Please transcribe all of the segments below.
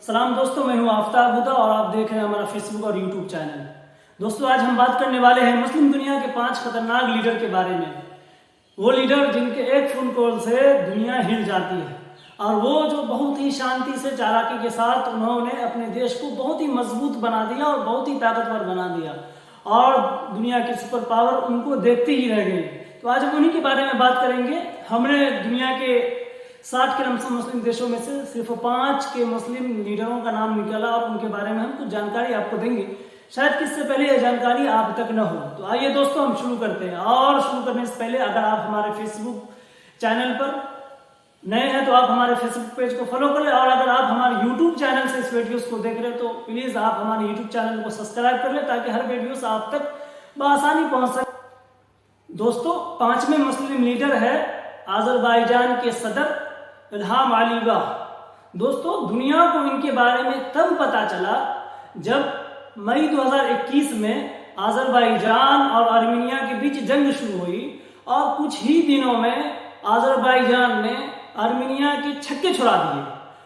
सलाम दोस्तों, मैं हूं आफ्ताब हुदा और आप देख रहे हैं हमारा फेसबुक और यूट्यूब चैनल। दोस्तों, आज हम बात करने वाले हैं मुस्लिम दुनिया के 5 खतरनाक लीडर के बारे में। वो लीडर जिनके एक फोन कॉल से दुनिया हिल जाती है और वो जो बहुत ही शांति से चालाकी के साथ उन्होंने अपने देश को बहुत ही मजबूत बना दिया और बहुत ही ताकतवर बना दिया और दुनिया की सुपर पावर उनको देखते ही रह गई। तो आज हम उन्हीं के बारे में बात करेंगे। हमने दुनिया के 60 के लमसम मुस्लिम देशों में से सिर्फ 5 के मुस्लिम लीडरों का नाम निकाला और उनके बारे में हम कुछ जानकारी आपको देंगे। शायद किससे पहले यह जानकारी आप तक न हो। तो आइए दोस्तों, हम शुरू करते हैं। और शुरू करने से पहले अगर आप हमारे फेसबुक चैनल पर नए हैं तो आप हमारे फेसबुक पेज को फॉलो कर लें, और अगर आप हमारे यूट्यूब चैनल से इस वीडियोस को देख रहे हैं तो प्लीज आप हमारे यूट्यूब चैनल को सब्सक्राइब कर लें ताकि हर वीडियोस आप तक बआसानी पहुंच सके। दोस्तों, 5वें मुस्लिम लीडर है अजरबैजान के सदर इल्हाम अलीगाह। दोस्तों, दुनिया को इनके बारे में तब पता चला जब मई 2021 में अजरबैजान और आर्मीनिया के बीच जंग शुरू हुई और कुछ ही दिनों में अजरबैजान ने आर्मीनिया के छक्के छुड़ा दिए।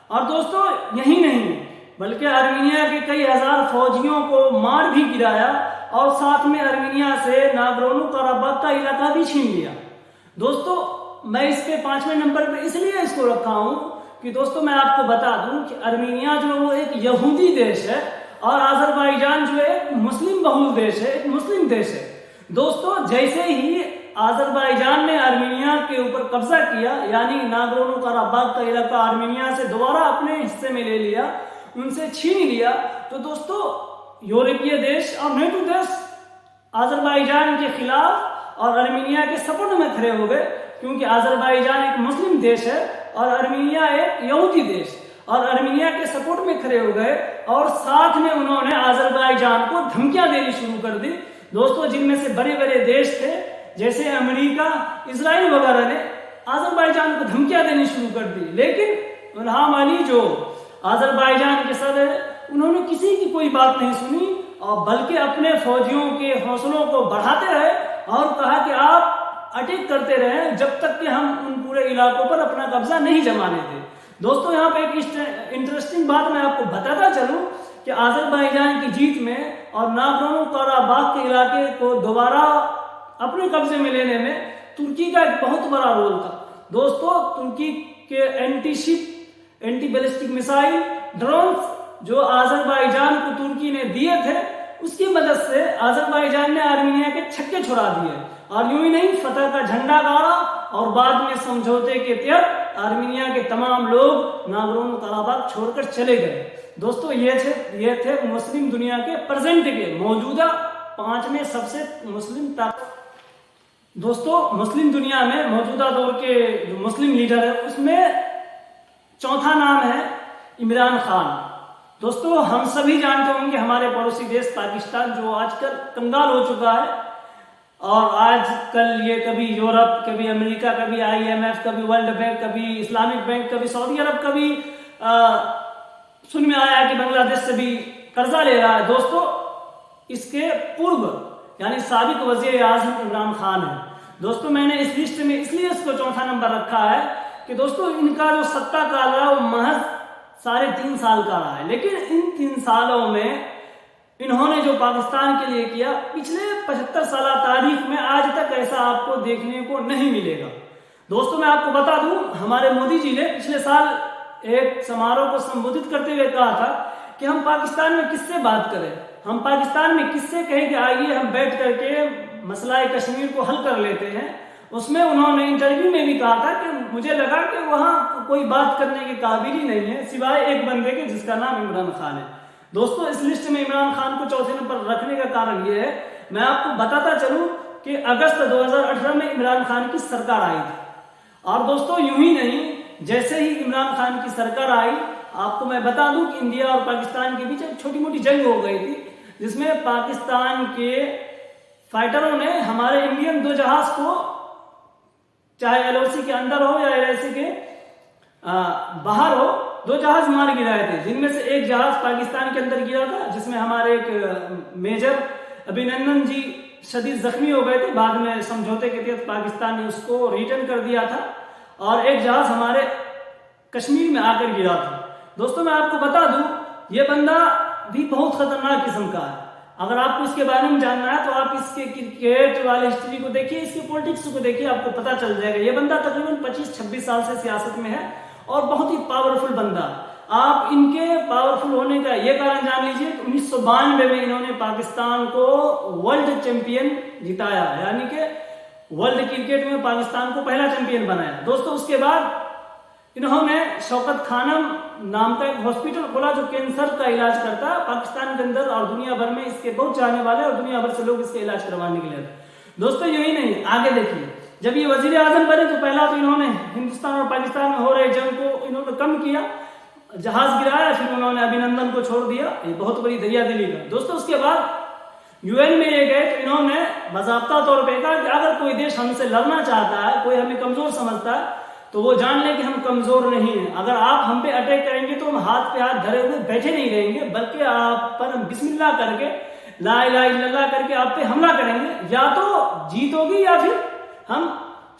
और दोस्तों, यही नहीं बल्कि आर्मीनिया के कई हजार फौजियों को मार भी गिराया और साथ में आर्मीनिया से नागोर्नो कराबाख का इलाका भी छीन लिया। दोस्तों, मैं इसके 5वें नंबर पर इसलिए इसको रखा हूं कि दोस्तों मैं आपको बता दूं कि आर्मीनिया जो वो एक यहूदी देश है और अजरबैजान जो एक मुस्लिम बहुल देश है, एक मुस्लिम देश है। दोस्तों, जैसे ही अजरबैजान ने आर्मीनिया के ऊपर कब्जा किया, यानी नागोर्नो कराबाख का इलाका आर्मीनिया से दोबारा अपने हिस्से में ले लिया, उनसे छीन लिया, तो दोस्तों यूरोपीय देश और नेटो देश अजरबैजान के खिलाफ और आर्मीनिया के सपोर्ट में खड़े हो गए, क्योंकि अजरबैजान एक मुस्लिम देश है और आर्मीनिया एक यहूदी देश, और आर्मीनिया के सपोर्ट में खड़े हो गए और साथ में उन्होंने अजरबैजान को धमकियां देनी शुरू कर दी। दोस्तों, जिनमें से बड़े बड़े देश थे जैसे अमेरिका, इजराइल वगैरह ने अजरबैजान को धमकियां देनी शुरू कर दी। लेकिन इल्हाम अली जो अजरबैजान के सदर है, उन्होंने किसी की कोई बात नहीं सुनी और बल्कि अपने फौजियों के हौसलों को बढ़ाते रहे और कहा कि आप अटैक करते रहे जब तक कि हम उन पूरे इलाकों पर अपना कब्जा नहीं जमाने थे। दोस्तों, यहाँ पे एक इंटरेस्टिंग बात मैं आपको बताता चलूं कि अजरबैजान की जीत में और नागोर्नो कराबाख के इलाके को दोबारा अपने कब्जे में लेने में तुर्की का एक बहुत बड़ा रोल था। दोस्तों, तुर्की के एंटी बैलिस्टिक मिसाइल ड्रोन्स जो अजरबैजान को तुर्की ने दिए थे, उसकी मदद से अजरबैजान ने आर्मीनिया के छक्के छुड़ा दिए और यूं ही नहीं, फतह का झंडा गाड़ा और बाद में समझौते के तहत आर्मीनिया के तमाम लोग नागोर्नो कराबाख छोड़कर चले गए। दोस्तों, ये थे मुस्लिम दुनिया के प्रेजेंट के मौजूदा 5वें सबसे मुस्लिम ताकत। दोस्तों, मुस्लिम दुनिया में मौजूदा दौर के जो मुस्लिम लीडर है उसमें चौथा नाम है इमरान खान। दोस्तों, हम सभी जानते होंगे हमारे पड़ोसी देश पाकिस्तान जो आजकल कंगाल हो चुका है और आजकल ये कभी यूरोप, कभी अमेरिका, कभी IMF, कभी वर्ल्ड बैंक, कभी इस्लामिक बैंक, कभी सऊदी अरब, कभी सुन में आया कि बांग्लादेश से भी कर्जा ले रहा है। दोस्तों, इसके पूर्व यानी साबिक वजीर आजम इमरान खान है। दोस्तों, मैंने इस लिस्ट में इसलिए इसको चौथा नंबर रखा है कि दोस्तों इनका जो सत्ता काल रहा वो महज 3.5 साल का रहा है, लेकिन इन 3 सालों में इन्होंने जो पाकिस्तान के लिए किया, पिछले 75 साल तारीख में आज तक ऐसा आपको देखने को नहीं मिलेगा। दोस्तों, मैं आपको बता दूं, हमारे मोदी जी ने पिछले साल एक समारोह को संबोधित करते हुए कहा था कि हम पाकिस्तान में किससे बात करें, हम पाकिस्तान में किससे कहें कि आइए हम बैठ करके मसला कश्मीर को हल कर लेते हैं। उसमें उन्होंने इंटरव्यू में भी कहा था कि मुझे लगा कि वहां कोई बात करने के काबिल ही नहीं है सिवाय एक बंदे के जिसका नाम इमरान खान है। दोस्तों, इस लिस्ट में इमरान खान को चौथे नंबर पर रखने का कारण यह है, मैं आपको बताता चलूं कि अगस्त 2018 में इमरान खान की सरकार आई थी। और दोस्तों, यूं ही नहीं, जैसे ही इमरान खान की सरकार आई, आपको मैं बता दूं कि इंडिया और पाकिस्तान के बीच एक छोटी मोटी जंग हो गई थी, जिसमें पाकिस्तान के फाइटरों ने हमारे इंडियन 2 जहाज को, चाहे LOC के अंदर हो या LOC के बाहर हो, 2 जहाज मार गिराए थे, जिनमें से एक जहाज पाकिस्तान के अंदर गिरा था जिसमें हमारे एक मेजर अभिनंदन जी शदीद जख्मी हो गए थे। बाद में समझौते के तहत पाकिस्तान ने उसको रिटर्न कर दिया था। और एक जहाज हमारे कश्मीर में आकर गिरा था। दोस्तों मैं आपको बता दूं, ये बंदा भी बहुत खतरनाक किस्म का है। अगर आपको इसके बारे में जानना है तो आप इसके क्रिकेट वाले हिस्ट्री को देखिए, इसके पॉलिटिक्स को देखिए, आपको पता चल जाएगा। ये बंदा तकरीबन 25-26 साल से सियासत में है और बहुत ही पावरफुल बंदा। आप इनके पावरफुल होने का ये कारण जान लीजिए, 1992 में इन्होंने पाकिस्तान को वर्ल्ड चैंपियन जिताया, यानी कि वर्ल्ड क्रिकेट में पाकिस्तान को पहला चैंपियन बनाया। दोस्तों उसके बाद इन्होंने शौकत खानम नाम का एक हॉस्पिटल खोला जो कैंसर का इलाज करता है पाकिस्तान के अंदर, और दुनिया भर में इसके बहुत चाहने वाले और दुनिया भर से लोग इसके इलाज करवाने के लिए। दोस्तों यही नहीं, आगे देखिए, जब ये वजीर आजम बने तो पहला तो इन्होंने हिंदुस्तान और पाकिस्तान में हो रहे जंग को इन्होंने कम किया, जहाज गिराया, फिर उन्होंने अभिनंदन को छोड़ दिया। ये बहुत बड़ी दरिया दिली का। दोस्तों उसके बाद यूएन में ये गए तो इन्होंने बाज़ाब्ता तौर पर कहा कि अगर कोई देश हमसे लड़ना चाहता है, कोई हमें कमजोर समझता है, तो वो जान ले कि हम कमजोर नहीं हैं। अगर आप हम पे अटैक करेंगे तो हम हाथ पे हाथ धरे हुए बैठे नहीं रहेंगे, बल्कि आप पर हम बिस्मिल्लाह करके, ला इलाहा इल्लल्लाह करके आप पे हमला करेंगे। या तो जीत होगी या फिर हम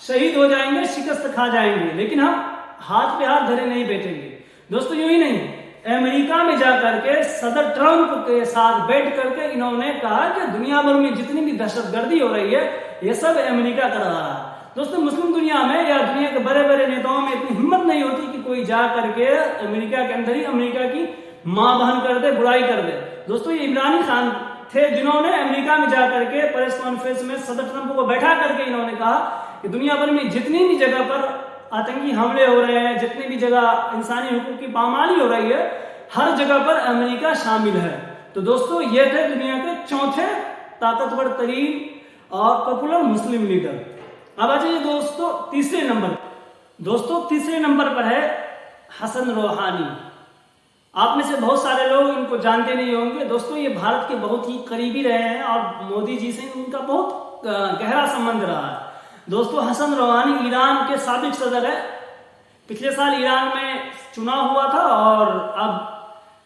शहीद हो जाएंगे, शिकस्त खा जाएंगे, लेकिन हम हाथ पे हाथ धरे नहीं बैठेंगे। दोस्तों यूं ही नहीं, अमेरिका में जाकर के सदर ट्रंप के साथ बैठ करके इन्होंने कहा कि दुनिया भर में जितनी भी दहशतगर्दी हो रही है ये सब अमेरिका कर रहा है। दोस्तों मुस्लिम दुनिया में या दुनिया के बड़े बड़े नेताओं में इतनी हिम्मत नहीं होती कि कोई जा करके अमेरिका के अंदर ही अमेरिका की मां बहन कर दे, बुराई कर दे। दोस्तों ये इमरान खान थे जिन्होंने अमेरिका में जाकर के प्रेस कॉन्फ्रेंस में सदर ट्रंप को बैठा करके इन्होंने कहा कि दुनिया भर में जितनी भी जगह पर आतंकी हमले हो रहे हैं, जितनी भी जगह इंसानी हुकूक की पामाली हो रही है, हर जगह पर अमेरिका शामिल है। तो दोस्तों ये थे दुनिया के चौथे ताकतवर तरीन और पॉपुलर मुस्लिम लीडर। अब आ जाइए दोस्तों तीसरे नंबर। दोस्तों तीसरे नंबर पर है हसन रूहानी। आप में से बहुत सारे लोग इनको जानते नहीं होंगे। दोस्तों ये भारत के बहुत ही करीबी रहे हैं और मोदी जी से उनका बहुत गहरा संबंध रहा है। दोस्तों हसन रूहानी ईरान के साबिक सदर है। पिछले साल ईरान में चुनाव हुआ था और अब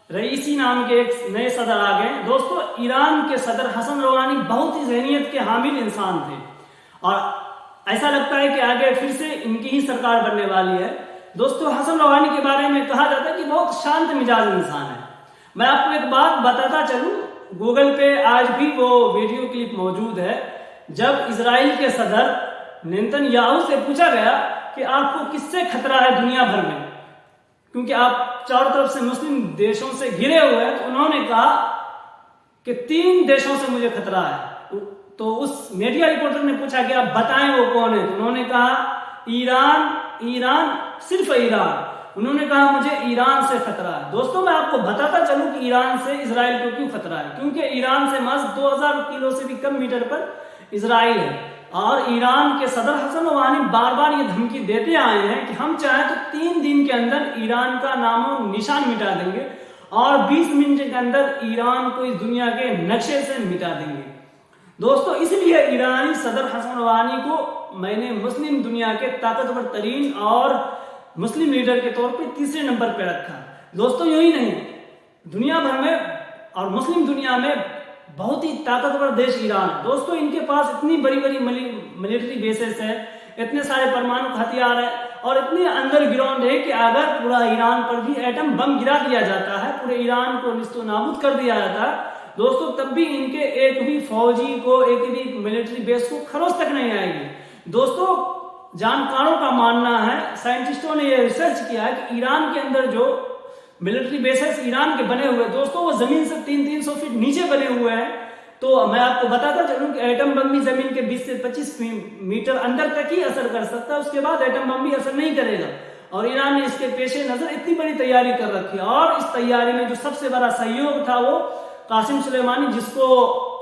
रईसी नाम के एक नए सदर आ गए। दोस्तों ईरान के सदर हसन रूहानी बहुत ही जहनीत के हामिल इंसान थे और ऐसा लगता है कि आगे फिर से इनकी ही सरकार बनने वाली है। दोस्तों हसन रूहानी के बारे में कहा जाता है कि बहुत शांत मिजाज इंसान है। मैं आपको एक बात बताता चलूं, गूगल पे आज भी वो वीडियो क्लिप मौजूद है जब इजराइल के सदर नेतन्याहू से पूछा गया कि आपको किससे खतरा है दुनिया भर में, क्योंकि आप चारों तरफ से मुस्लिम देशों से घिरे हुए हैं। तो उन्होंने कहा कि 3 देशों से मुझे खतरा है। तो उस मीडिया रिपोर्टर ने पूछा कि आप बताएं वो कौन है। तो उन्होंने कहा ईरान, सिर्फ ईरान। उन्होंने कहा मुझे ईरान से खतरा है। दोस्तों मैं आपको बताता चलूं कि ईरान से इजराइल को क्यों खतरा है, क्योंकि ईरान से महज 2000 किलो से भी कम मीटर पर इजराइल है और ईरान के सदर हसन रूहानी बार बार ये धमकी देते आए हैं कि हम चाहे तो 3 दिन के अंदर ईरान का नामो निशान मिटा देंगे और 20 मिनट के अंदर ईरान को इस दुनिया के नक्शे से मिटा देंगे। दोस्तों इसलिए ईरानी सदर हसन रूहानी को मैंने मुस्लिम दुनिया के ताकतवर तरीन और मुस्लिम लीडर के तौर पे तीसरे नंबर पे रखा। दोस्तों यही नहीं, दुनिया भर में और मुस्लिम दुनिया में बहुत ही ताकतवर देश ईरान है। दोस्तों इनके पास इतनी बड़ी बड़ी मिलिट्री बेसेस है, इतने सारे परमाणु हथियार है और इतने अंडरग्राउंड है कि अगर पूरा ईरान पर भी एटम बम गिरा दिया जाता है, पूरे ईरान को निस्तो नाबूद कर दिया जाता है दोस्तों, तब भी इनके एक भी फौजी को, एक भी मिलिट्री बेस को खरोच तक नहीं आएगी। दोस्तों जानकारों का मानना है, साइंटिस्टों ने यह रिसर्च किया है कि ईरान के अंदर जो मिलिट्री बेसेस ईरान के बने हुए दोस्तों वो जमीन से 300-300 फीट नीचे बने हुए हैं। तो मैं आपको बताता चलूं कि एटम बम भी जमीन के 20 से 25 मीटर अंदर तक ही असर कर सकता है, उसके बाद एटम बम भी असर नहीं करेगा। और ईरान ने इसके पेशे नजर इतनी बड़ी तैयारी कर रखी है और इस तैयारी में जो सबसे बड़ा सहयोग था वो कासिम सुलेमानी, जिसको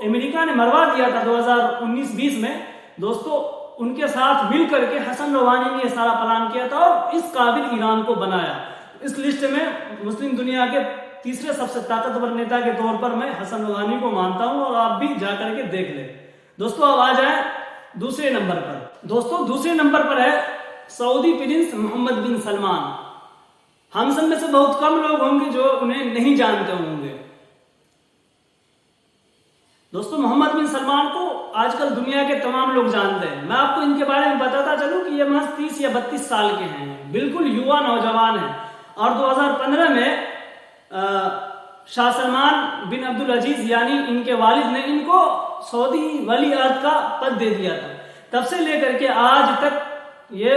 अमेरिका ने मरवा दिया था 2019-20 में। दोस्तों उनके साथ मिल करके हसन रूहानी ने यह सारा प्लान किया था और इस काबिल ईरान को बनाया। इस लिस्ट में मुस्लिम दुनिया के तीसरे सबसे ताकतवर नेता के तौर पर मैं हसन रूहानी को मानता हूं और आप भी जाकर के देख ले। दोस्तों अब आ जाए दूसरे नंबर पर। दोस्तों दूसरे नंबर पर है सऊदी प्रिंस मोहम्मद बिन सलमान। हम सब में से बहुत कम लोग होंगे जो उन्हें नहीं जानते होंगे। दोस्तों मोहम्मद बिन सलमान को आजकल दुनिया के तमाम लोग जानते हैं। मैं आपको इनके बारे में बताता चलूं कि ये महज 30 या 32 साल के हैं, बिल्कुल युवा नौजवान हैं और 2015 में शाह सलमान बिन अब्दुल अजीज यानी इनके वालिद ने इनको सऊदी वली अहद का पद दे दिया था। तब से लेकर के आज तक ये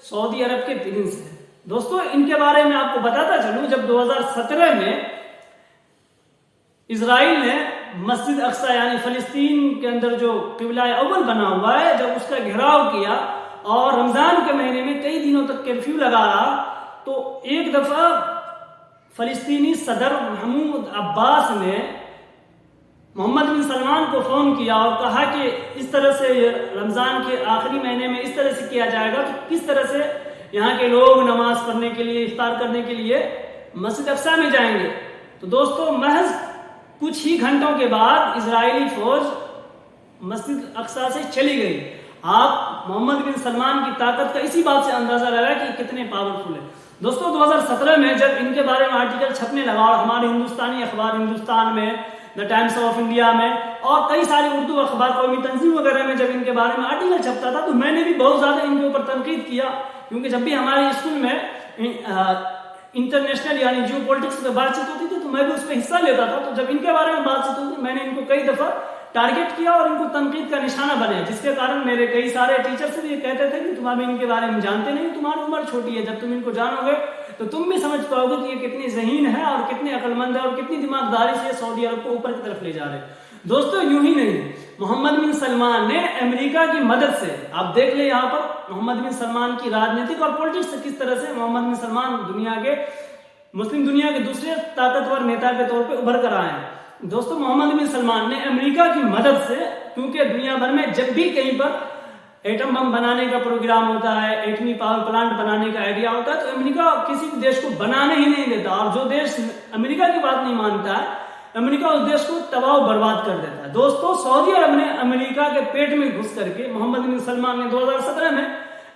सऊदी अरब के प्रिंस हैं। दोस्तों इनके बारे में आपको बताता चलूं, जब 2017 में इजराइल ने मस्जिद अक्सा यानी फलस्तीन के अंदर जो किबला अव्वल बना हुआ है, जब उसका घेराव किया और रमजान के महीने में कई दिनों तक कर्फ्यू लगा रहा, तो एक दफा फलस्तीनी सदर महमूद अब्बास ने मोहम्मद बिन सलमान को फोन किया और कहा कि इस तरह से रमजान के आखिरी महीने में इस तरह से किया जाएगा, तो किस तरह से यहाँ के लोग नमाज पढ़ने के लिए, इफ्तार करने के लिए मस्जिद अक्सा में जाएंगे। तो दोस्तों महज कुछ ही घंटों के बाद इजरायली फौज मस्जिद अक्सा से चली गई। आप मोहम्मद बिन सलमान की ताकत का इसी बात से अंदाजा लगा कि कितने पावरफुल है। दोस्तों 2017 में जब इनके बारे में आर्टिकल छपने लगा और हमारे हिंदुस्तानी अखबार हिंदुस्तान में, द टाइम्स ऑफ इंडिया में और कई सारे उर्दू अखबार, कौमी तंजीम वगैरह में जब इनके बारे में आर्टिकल छपता था, तो मैंने भी बहुत ज्यादा इनके ऊपर तनकीद किया, क्योंकि जब भी हमारे स्कूल में इंटरनेशनल यानी जियो पॉलिटिक्स पे बातचीत होती थी तो मैं भी उसमें हिस्सा लेता था। तो जब इनके बारे में बातचीत होती मैंने इनको कई दफा टारगेट किया और इनको तनकीद का निशाना बने, जिसके कारण मेरे कई सारे टीचर्स भी कहते थे कि तुम अभी इनके बारे में जानते नहीं, तुम्हारी उम्र छोटी है, जब तुम इनको जानोगे तो तुम भी समझ पाओगे कि ये कितनी ज़हीन है और कितने अक्लमंद है और कितनी दिमागदारी से सऊदी अरब को ऊपर की तरफ ले जा रहे हैं। दोस्तों यूं ही नहीं, मोहम्मद बिन सलमान ने अमेरिका की मदद से, आप देख ले यहाँ पर मोहम्मद बिन सलमान की राजनीतिक और पॉलिटिक्स से किस तरह से मोहम्मद बिन सलमान दुनिया के, मुस्लिम दुनिया के दूसरे ताकतवर नेता के तौर पे उभर कर आए हैं। दोस्तों मोहम्मद बिन सलमान ने अमेरिका की मदद से, क्योंकि दुनिया भर में जब भी कहीं पर एटम बम बनाने का प्रोग्राम होता है, एटमी पावर प्लांट बनाने का आइडिया होता है, तो अमेरिका किसी भी देश को बनाने ही नहीं देता, और जो देश अमेरिका की बात नहीं मानता है, अमेरिका उस देश को तबाह बर्बाद कर देता है। दोस्तों सऊदी अरब ने अमेरिका के पेट में घुस करके, मोहम्मद बिन सलमान ने 2017 में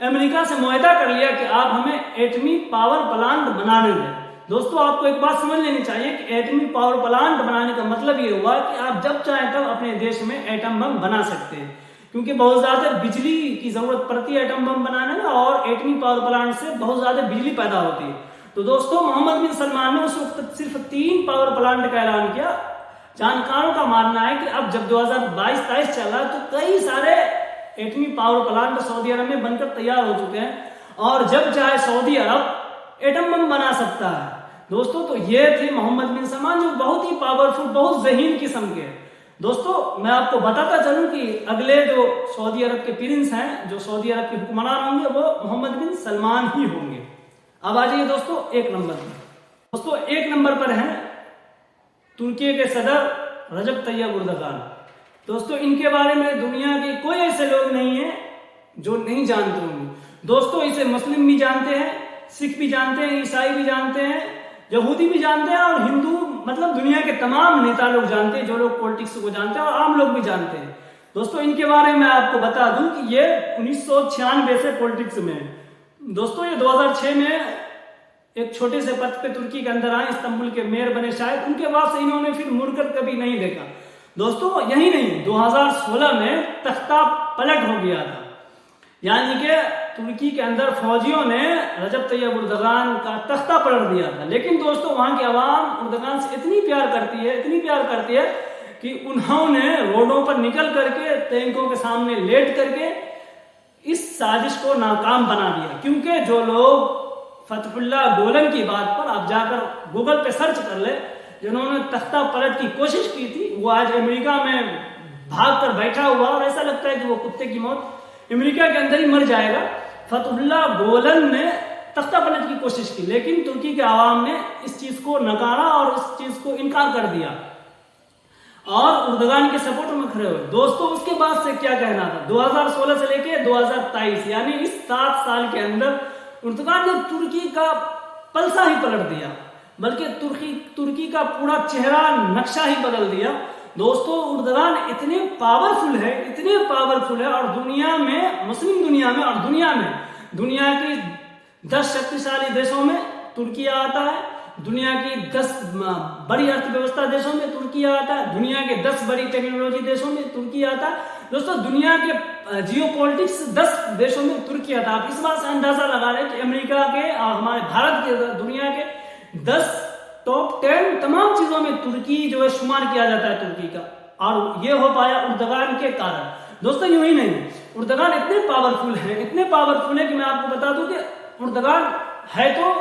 अमेरिका से मुआहदा कर लिया कि आप हमें एटमी पावर प्लांट बनाने दें। दोस्तों आपको एक बात समझ लेनी चाहिए कि एटमी पावर प्लांट बनाने का मतलब ये हुआ कि आप जब चाहें तब अपने देश में एटम बम बना सकते हैं, क्योंकि बहुत ज्यादा बिजली की जरूरत पड़ती है एटम बम बनाने में, और एटमी पावर प्लांट से बहुत ज्यादा बिजली पैदा होती है। तो दोस्तों मोहम्मद बिन सलमान ने उस वक्त सिर्फ 3 पावर प्लांट का ऐलान किया। जानकारों का मानना है कि अब जब 2022-23 चला तो कई सारे एटमी पावर प्लांट सऊदी अरब में बनकर तैयार हो चुके हैं, और जब चाहे सऊदी अरब एटम बम बना सकता है। दोस्तों तो ये थे मोहम्मद बिन सलमान, जो बहुत ही पावरफुल, बहुत ज़हीन किस्म के। दोस्तों मैं आपको बताता चलूं कि अगले जो सऊदी अरब के प्रिंस हैं, जो सऊदी अरब के हुक्मरान होंगे, वो मोहम्मद बिन सलमान ही होंगे। अब आ जाइए दोस्तों 1 नंबर पर। दोस्तों 1 नंबर पर हैं तुर्की के सदर रजब तैयब एर्दोगान। दोस्तों इनके बारे में दुनिया के कोई ऐसे लोग नहीं है जो नहीं जानते होंगे। दोस्तों इसे मुस्लिम भी जानते हैं, सिख भी जानते हैं, ईसाई भी जानते हैं, यहूदी भी जानते हैं, और हिंदू, मतलब दुनिया के तमाम नेता लोग जानते हैं, जो लोग पॉलिटिक्स को जानते हैं, और आम लोग भी जानते हैं। दोस्तों इनके बारे में आपको बता दूं कि ये 1996 से पॉलिटिक्स में है। दोस्तों ये 2006 में एक छोटे से पद पे तुर्की के अंदर आए, इस्तांबुल के मेयर बने शायद, उनके बाद से इन्होंने फिर मुड़कर कभी नहीं देखा। दोस्तों यही नहीं, 2016 में तख्ता पलट हो गया था, यानी कि तुर्की के अंदर फौजियों ने रजब तैयब एर्दोगान का तख्ता पलट दिया था। लेकिन दोस्तों वहां की आवाम एर्दोगान से इतनी प्यार करती है कि उन्होंने रोडों पर निकल करके, टैंकों के सामने लेट करके इस साजिश को नाकाम बना दिया। क्योंकि जो लोग फतहुल्लाह गोलन की बात पर, आप जाकर गूगल पे सर्च कर ले, जिन्होंने तख्ता पलट की कोशिश की थी, वो आज अमेरिका में भाग कर बैठा हुआ, और ऐसा लगता है कि वो कुत्ते की मौत अमेरिका के अंदर ही मर जाएगा। फतहुल्लाह गोलन ने तख्ता पलट की कोशिश की, लेकिन तुर्की के आवाम ने इस चीज को नकारा और इस चीज को इनकार कर दिया और एर्दोगान के सपोर्ट में खड़े हुए। दोस्तों उसके बाद से क्या कहना था, 2016 से लेके 2023 यानी इस 7 साल के अंदर एर्दोगान ने तुर्की का पलसा ही पलट दिया, बल्कि तुर्की का पूरा चेहरा, नक्शा ही बदल दिया। दोस्तों एर्दोगान इतने पावरफुल है, और दुनिया में, मुस्लिम दुनिया में और दुनिया के 10 शक्तिशाली देशों में तुर्की आता है, दुनिया की 10 बड़ी अर्थव्यवस्था देशों में तुर्की आता है, दुनिया के 10 बड़ी टेक्नोलॉजी देशों में तुर्की आता है। दोस्तों दुनिया के जियो पॉलिटिक्स 10 देशों में तुर्की आता। आप इस बात से अंदाजा लगा रहे हैं कि अमेरिका के और हमारे भारत के, दुनिया के 10 टॉप 10 तमाम चीजों में तुर्की जो है शुमार किया जाता है तुर्की का, और ये हो पाया उर्दगान के कारण। दोस्तों यूं ही नहीं, उर्दगान इतने पावरफुल है कि मैं आपको बता दूं कि उर्दगान है तो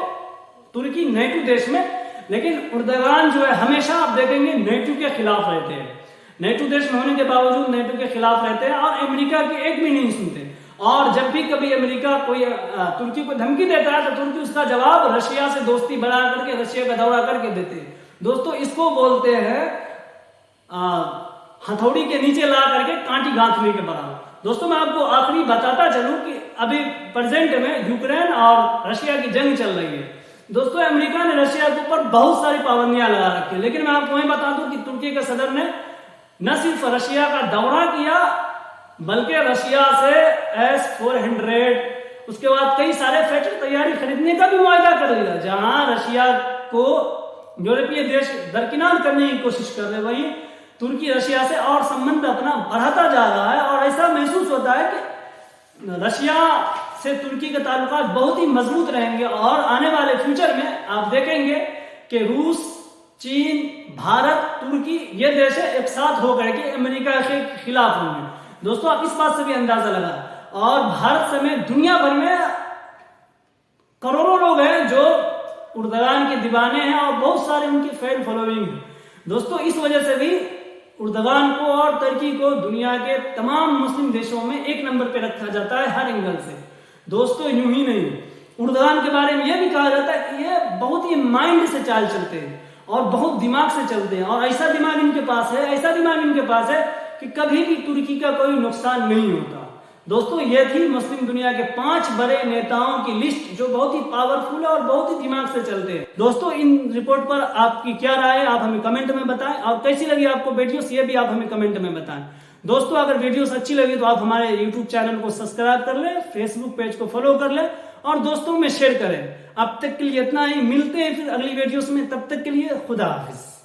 तुर्की नेटो देश में, लेकिन उर्दगान जो है हमेशा आप देखेंगे नेटो के खिलाफ रहते हैं। नेटो देश में होने के बावजूद नेटो के खिलाफ रहते हैं और अमेरिका की एक भी नहीं सुनते। और जब भी कभी अमेरिका कोई तुर्की को धमकी देता है तो तुर्की उसका जवाब रशिया से दोस्ती बढ़ा करके, रशिया का दौरा करके देते हैं। दोस्तों इसको बोलते हैं हथौड़ी के नीचे ला करके कांटी गांथने के बराबर। दोस्तों मैं आपको आखिरी बताता चलूं कि अभी प्रेजेंट में यूक्रेन और रशिया की जंग चल रही है। दोस्तों अमेरिका ने रशिया के ऊपर बहुत सारी पाबंदियां लगा रखी है, लेकिन मैं आपको वही बता दूं कि तुर्की के सदर ने न सिर्फ रशिया का दौरा किया बल्कि रशिया से S-400 उसके बाद कई सारे फैक्ट्री तैयारी खरीदने का भी वायदा कर लिया। जहां रशिया को यूरोपीय देश दरकिनार करने की कोशिश कर रहे, वहीं तुर्की रशिया से और संबंध अपना बढ़ाता जा रहा है। और ऐसा महसूस होता है कि रशिया से तुर्की के ताल्लुकात बहुत ही मजबूत रहेंगे और आने वाले फ्यूचर में आप देखेंगे कि रूस, चीन, भारत, तुर्की ये देश एक साथ होकर के अमेरिका के खिलाफ होंगे। दोस्तों आप इस बात से भी अंदाजा लगा, और भारत समेत दुनिया भर में करोड़ों लोग हैं जो उर्दगान के दीवाने हैं और बहुत सारे उनकी फैन फॉलोइंग है। दोस्तों इस वजह से भी उर्दगान को और तुर्की को दुनिया के तमाम मुस्लिम देशों में एक नंबर पे रखा जाता है हर एंगल से। दोस्तों यूं ही नहीं, उर्दगान के बारे में यह भी कहा जाता है कि ये बहुत ही माइंड से चाल चलते हैं और बहुत दिमाग से चलते हैं, और ऐसा दिमाग इनके पास है कि कभी भी तुर्की का कोई नुकसान नहीं होता। दोस्तों ये थी मुस्लिम दुनिया के 5 बड़े नेताओं की लिस्ट जो बहुत ही पावरफुल है और बहुत ही दिमाग से चलते हैं। दोस्तों इन रिपोर्ट पर आपकी क्या राय है आप हमें कमेंट में बताएं, और कैसी लगी आपको वीडियोस ये भी आप हमें कमेंट में बताएं। दोस्तों अगर वीडियोस अच्छी लगी तो आप हमारे यूट्यूब चैनल को सब्सक्राइब कर लें, फेसबुक पेज को फॉलो कर लें और दोस्तों में शेयर करें। अब तक के लिए इतना ही, मिलते हैं फिर अगली वीडियोस में, तब तक के लिए खुदा हाफिज।